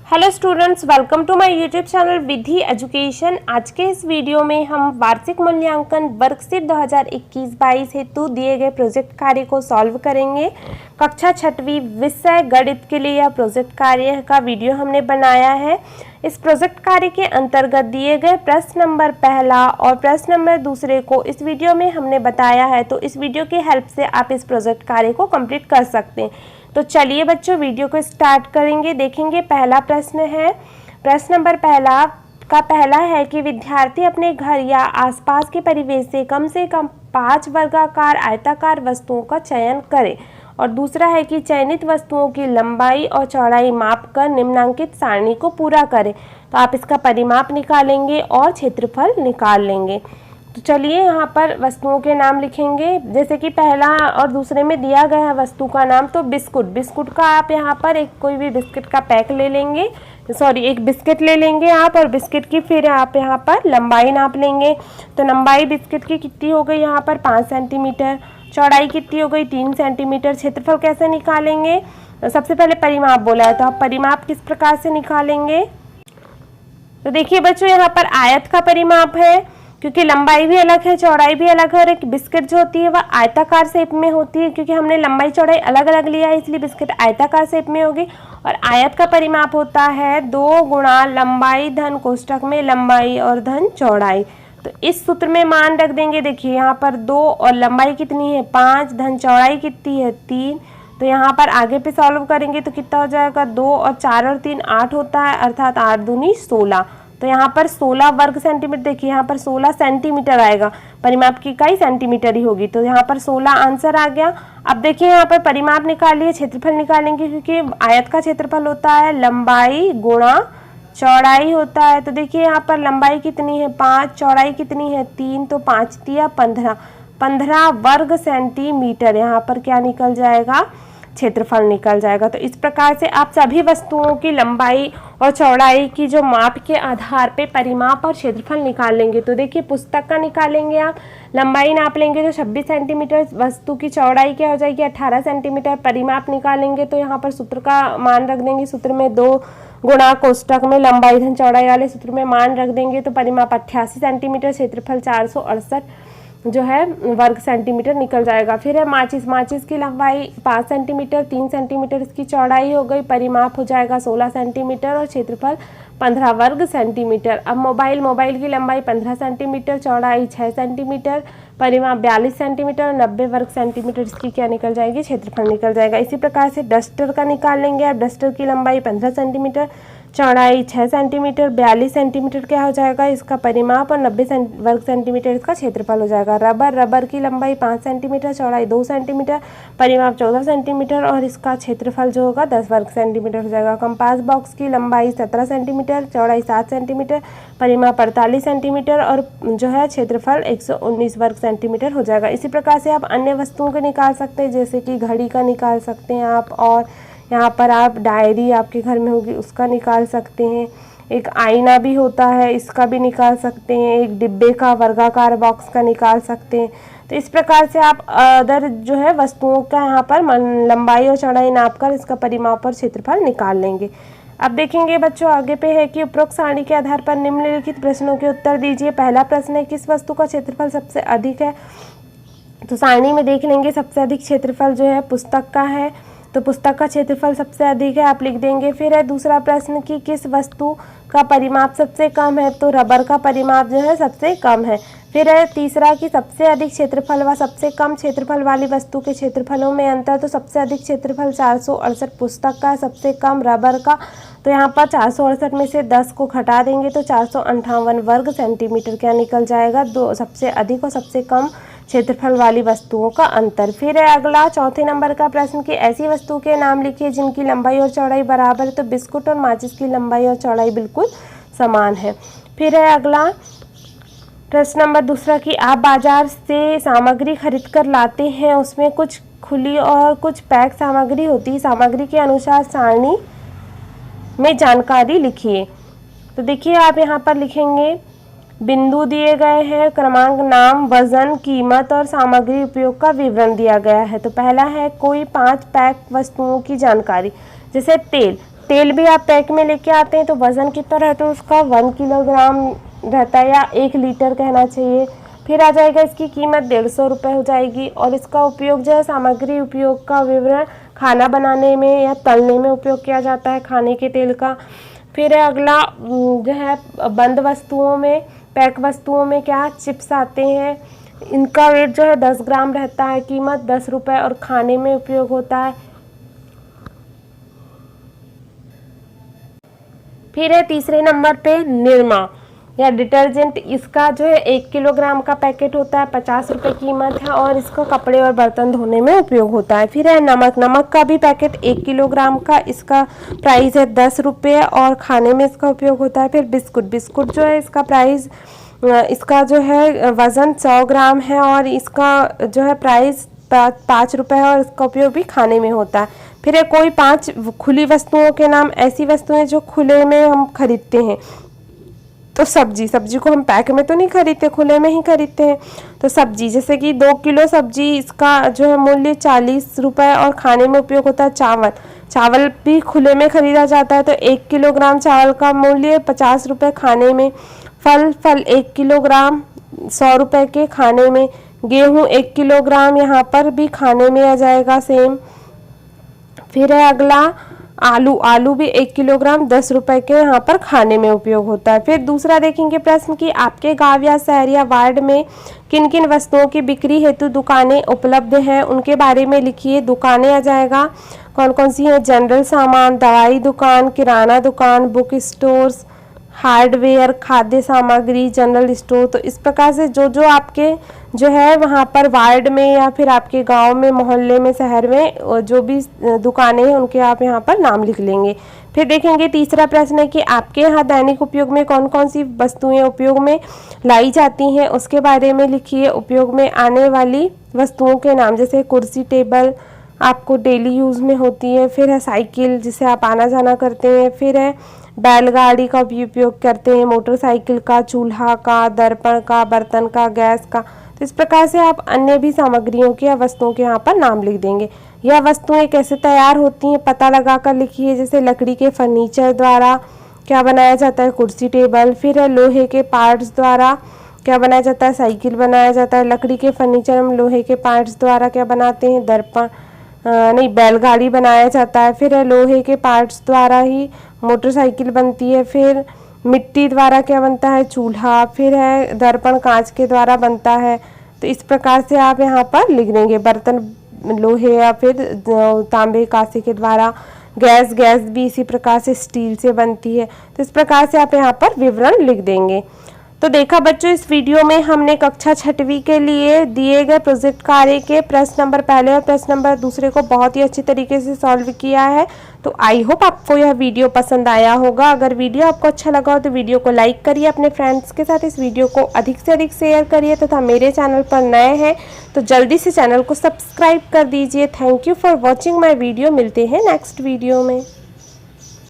Hello students, welcome to my YouTube channel Vidhi education. आज के इस वीडियो में हम वार्षिक मूल्यांकन वर्कशीट 2021-22 हेतु दिए गए प्रोजेक्ट कार्य को सॉल्व करेंगे। कक्षा 6वीं विषय गणित के लिए यह प्रोजेक्ट कार्य का वीडियो हमने बनाया है। इस प्रोजेक्ट कार्य के अंतर्गत दिए गए प्रश्न नंबर पहला और प्रश्न नंबर दूसरे को इस वीडियो में हमने बताया है, तो इस वीडियो की हेल्प से आप इस प्रोजेक्ट कार्य को कंप्लीट कर सकते हैं। तो चलिए बच्चों, वीडियो को स्टार्ट करेंगे। देखेंगे पहला प्रश्न है। प्रश्न नंबर पहला है कि विद्यार्थी अपने घर या आसपास के परिवेश से कम 5 वर्गाकार आयताकार वस्तुओं का चयन करें। और दूसरा है कि चयनित वस्तुओं की लंबाई और चौड़ाई मापकर निम्नांकित सारणी को पूरा करें। तो आप इसका परिमाप निकालेंगे और क्षेत्रफल निकाल लेंगे। तो चलिए यहाँ पर वस्तुओं के नाम लिखेंगे। जैसे कि पहला और दूसरे में दिया गया है वस्तु का नाम, तो बिस्कुट का आप यहाँ पर कोई भी बिस्किट का पैक ले लेंगे, एक बिस्किट ले लेंगे आप, और बिस्किट की फिर आप यहाँ पर लंबाई नाप लेंगे। तो लंबाई बिस्किट की कितनी हो गई यहाँ पर 5 सेंटीमीटर, चौड़ाई कितनी हो गई 3 सेंटीमीटर। क्षेत्रफल कैसे निकालेंगे? तो सबसे पहले परिमाप बोला है, तो आप परिमाप किस प्रकार से निकालेंगे? तो देखिए बच्चों, यहाँ पर आयत का परिमाप है, क्योंकि लंबाई भी अलग है, चौड़ाई भी अलग है, और एक बिस्किट जो होती है वह आयताकार शेप में होती है। क्योंकि हमने लंबाई चौड़ाई अलग अलग लिया है, इसलिए बिस्किट आयताकार शेप में होगी। और आयत का परिमाप होता है 2 गुणा लंबाई धन कोष्ठक में लंबाई और धन चौड़ाई। तो इस सूत्र में मान रख देंगे। देखिए यहाँ पर 2 और लंबाई कितनी है 5, धन चौड़ाई कितनी है 3। तो यहाँ पर आगे पे सॉल्व करेंगे तो कितना हो जाएगा 2 और 4 और 3 8 होता है, अर्थात 8 दूनी 16। तो यहाँ पर 16 वर्ग सेंटीमीटर, देखिए यहाँ पर 16 सेंटीमीटर आएगा, परिमाप की इकाई सेंटीमीटर ही होगी। तो यहाँ पर 16 आंसर आ गया। अब देखिए यहाँ पर परिमाप निकालिए, क्षेत्रफल निकालेंगे, क्योंकि आयत का क्षेत्रफल होता है लंबाई गुणा चौड़ाई होता है। तो देखिए यहाँ पर लंबाई कितनी है 5, चौड़ाई कितनी है 3, तो 5 तिया 15 वर्ग सेंटीमीटर यहाँ पर क्या निकल जाएगा? क्षेत्रफल निकल जाएगा। तो इस प्रकार से आप सभी वस्तुओं की लंबाई और चौड़ाई की जो माप के आधार पे परिमाप और क्षेत्रफल निकाल लेंगे। तो देखिए पुस्तक का निकालेंगे आप, लंबाई नाप लेंगे तो 26 सेंटीमीटर, वस्तु की चौड़ाई क्या हो जाएगी 18 सेंटीमीटर। परिमाप निकालेंगे तो यहाँ पर सूत्र का मान रख देंगे, सूत्र में 2 गुणा कोष्ठक में लंबाई धन चौड़ाई वाले सूत्र में मान रख देंगे। तो परिमाप 88 सेंटीमीटर, क्षेत्रफल 468 जो है वर्ग सेंटीमीटर निकल जाएगा। फिर है माचिस की लंबाई 5 सेंटीमीटर, 3 सेंटीमीटर इसकी चौड़ाई हो गई, परिमाप हो जाएगा 16 सेंटीमीटर और क्षेत्रफल 15 वर्ग सेंटीमीटर। अब मोबाइल की लंबाई 15 सेंटीमीटर, चौड़ाई 6 सेंटीमीटर, परिमाप 42 सेंटीमीटर और 90 वर्ग सेंटीमीटर इसकी क्या निकल जाएगी? क्षेत्रफल निकल जाएगा। इसी प्रकार से डस्टर का निकाल लेंगे आप। डस्टर की लंबाई 15 सेंटीमीटर, चौड़ाई 6 सेंटीमीटर, 42 सेंटीमीटर क्या हो जाएगा इसका परिमाप, और 90 वर्ग सेंटीमीटर इसका क्षेत्रफल हो जाएगा। रबर की लंबाई 5 सेंटीमीटर, चौड़ाई 2 सेंटीमीटर, परिमाप 14 सेंटीमीटर और इसका क्षेत्रफल जो होगा 10 वर्ग सेंटीमीटर हो जाएगा। कंपास बॉक्स की लंबाई 17 सेंटीमीटर, चौड़ाई 7 सेंटीमीटर, परिमाप 48 सेंटीमीटर और जो है क्षेत्रफल 119 वर्ग सेंटीमीटर हो जाएगा। इसी प्रकार से आप अन्य वस्तुओं को निकाल सकते हैं, जैसे कि घड़ी का निकाल सकते हैं आप, और यहाँ पर आप डायरी आपके घर में होगी उसका निकाल सकते हैं। एक आईना भी होता है, इसका भी निकाल सकते हैं। एक डिब्बे का वर्गाकार बॉक्स का निकाल सकते हैं। तो इस प्रकार से आप अदर जो है वस्तुओं का यहाँ पर लंबाई और चौड़ाई नापकर इसका परिमाप और क्षेत्रफल निकाल लेंगे। अब देखेंगे बच्चों आगे पे है कि उपरोक्त सारणी के आधार पर निम्नलिखित प्रश्नों के उत्तर दीजिए। पहला प्रश्न है किस वस्तु का क्षेत्रफल सबसे अधिक है? तो सारणी में देख लेंगे, सबसे अधिक क्षेत्रफल जो है पुस्तक का है, तो पुस्तक का क्षेत्रफल सबसे अधिक है, आप लिख देंगे। फिर है दूसरा प्रश्न कि किस वस्तु का परिमाप सबसे कम है? तो रबर का परिमाप जो है सबसे कम है। फिर है तीसरा कि सबसे अधिक क्षेत्रफल व सबसे कम क्षेत्रफल वाली वस्तु के क्षेत्रफलों में अंतर। तो सबसे अधिक क्षेत्रफल 468 पुस्तक का, सबसे कम रबर का। तो यहाँ पर 468 में से 10 को घटा देंगे तो 458 वर्ग सेंटीमीटर क्या निकल जाएगा? दो सबसे अधिक और सबसे कम क्षेत्रफल वाली वस्तुओं का अंतर। फिर है अगला चौथे नंबर का प्रश्न कि ऐसी वस्तु के नाम लिखिए जिनकी लंबाई और चौड़ाई बराबर है। तो बिस्कुट और माचिस की लंबाई और चौड़ाई बिल्कुल समान है। फिर है अगला प्रश्न नंबर दूसरा कि आप बाजार से सामग्री खरीद कर लाते हैं, उसमें कुछ खुली और कुछ पैक सामग्री होती है, सामग्री के अनुसार सारणी में जानकारी लिखिए। तो देखिए आप यहाँ पर लिखेंगे, बिंदु दिए गए हैं, क्रमांक, नाम, वजन, कीमत और सामग्री उपयोग का विवरण दिया गया है। तो पहला है कोई 5 पैक वस्तुओं की जानकारी। जैसे तेल भी आप पैक में लेके आते हैं तो वज़न कितना रहता है उसका 1 किलोग्राम रहता है, या 1 लीटर कहना चाहिए। फिर आ जाएगा इसकी कीमत 150 रुपये हो जाएगी। और इसका उपयोग जो है सामग्री उपयोग का विवरण, खाना बनाने में या तलने में उपयोग किया जाता है खाने के तेल का। फिर है अगला जो है बंद वस्तुओं में, पैक वस्तुओं में क्या चिप्स आते हैं, इनका वेट जो है 10 ग्राम रहता है, कीमत 10 रुपये और खाने में उपयोग होता है। फिर है तीसरे नंबर पे निरमा या डिटर्जेंट, इसका जो है 1 किलोग्राम का पैकेट होता है, 50 रुपये कीमत है और इसको कपड़े और बर्तन धोने में उपयोग होता है। फिर है नमक का भी पैकेट 1 किलोग्राम का, इसका प्राइस है 10 रुपये और खाने में इसका उपयोग होता है। फिर बिस्कुट जो है इसका प्राइस, इसका जो है वज़न 100 ग्राम है और इसका जो है प्राइस 5 रुपये है और इसका उपयोग भी खाने में होता है। फिर है कोई 5 खुली वस्तुओं के नाम, ऐसी वस्तुएं जो खुले में हम खरीदते हैं। तो सब्जी को हम पैक में तो नहीं खरीदते, खुले में ही खरीदते हैं। तो सब्जी जैसे कि 2 किलो सब्जी, इसका जो है मूल्य 40 रुपये और खाने में उपयोग होता है। चावल भी खुले में खरीदा जाता है तो 1 किलोग्राम चावल का मूल्य 50 रुपये खाने में। फल 1 किलोग्राम 100 रुपये के खाने में। गेहूँ 1 किलोग्राम यहाँ पर भी खाने में आ जाएगा सेम। फिर है अगला आलू भी 1 किलोग्राम 10 रुपए के यहाँ पर खाने में उपयोग होता है। फिर दूसरा देखेंगे प्रश्न कि आपके गांव या शहर या वार्ड में किन किन वस्तुओं की बिक्री हेतु दुकानें उपलब्ध हैं, उनके बारे में लिखिए। दुकानें आ जाएगा कौन कौन सी हैं, जनरल सामान, दवाई दुकान, किराना दुकान, बुक स्टोर्स, हार्डवेयर, खाद्य सामग्री, जनरल स्टोर। तो इस प्रकार से जो आपके जो है वहाँ पर वार्ड में या फिर आपके गांव में, मोहल्ले में, शहर में जो भी दुकानें हैं उनके आप यहाँ पर नाम लिख लेंगे। फिर देखेंगे तीसरा प्रश्न है कि आपके यहाँ दैनिक उपयोग में कौन कौन सी वस्तुएं उपयोग में लाई जाती हैं, उसके बारे में लिखिए। उपयोग में आने वाली वस्तुओं के नाम, जैसे कुर्सी टेबल आपको डेली यूज़ में होती है। फिर है साइकिल जिसे आप आना जाना करते हैं। फिर है बैलगाड़ी का भी उपयोग करते हैं, मोटरसाइकिल का, चूल्हा का, दर्पण का, बर्तन का, गैस का। तो इस प्रकार से आप अन्य भी सामग्रियों के या वस्तुओं के यहाँ पर नाम लिख देंगे। यह वस्तुएं कैसे तैयार होती हैं पता लगा कर लिखिए। जैसे लकड़ी के फर्नीचर द्वारा क्या बनाया जाता है, कुर्सी टेबल। फिर है लोहे के पार्ट्स द्वारा क्या बनाया जाता है, साइकिल बनाया जाता है। लकड़ी के फर्नीचर हम लोहे के पार्ट्स द्वारा क्या बनाते हैं, बैलगाड़ी बनाया जाता है। फिर है लोहे के पार्ट्स द्वारा ही मोटरसाइकिल बनती है। फिर मिट्टी द्वारा क्या बनता है, चूल्हा। फिर है दर्पण कांच के द्वारा बनता है। तो इस प्रकार से आप यहाँ पर लिख देंगे। बर्तन लोहे या फिर तांबे कांसे के द्वारा। गैस भी इसी प्रकार से स्टील से बनती है। तो इस प्रकार से आप यहाँ पर विवरण लिख देंगे। तो देखा बच्चों, इस वीडियो में हमने कक्षा 6वीं के लिए दिए गए प्रोजेक्ट कार्य के प्रश्न नंबर पहले और प्रश्न नंबर दूसरे को बहुत ही अच्छी तरीके से सॉल्व किया है। तो आई होप आपको यह वीडियो पसंद आया होगा। अगर वीडियो आपको अच्छा लगा हो तो वीडियो को लाइक करिए, अपने फ्रेंड्स के साथ इस वीडियो को अधिक से अधिक शेयर करिए तथा मेरे चैनल पर नए हैं तो जल्दी से चैनल को सब्सक्राइब कर दीजिए। Thank you for watching my video. मिलते हैं नेक्स्ट वीडियो में।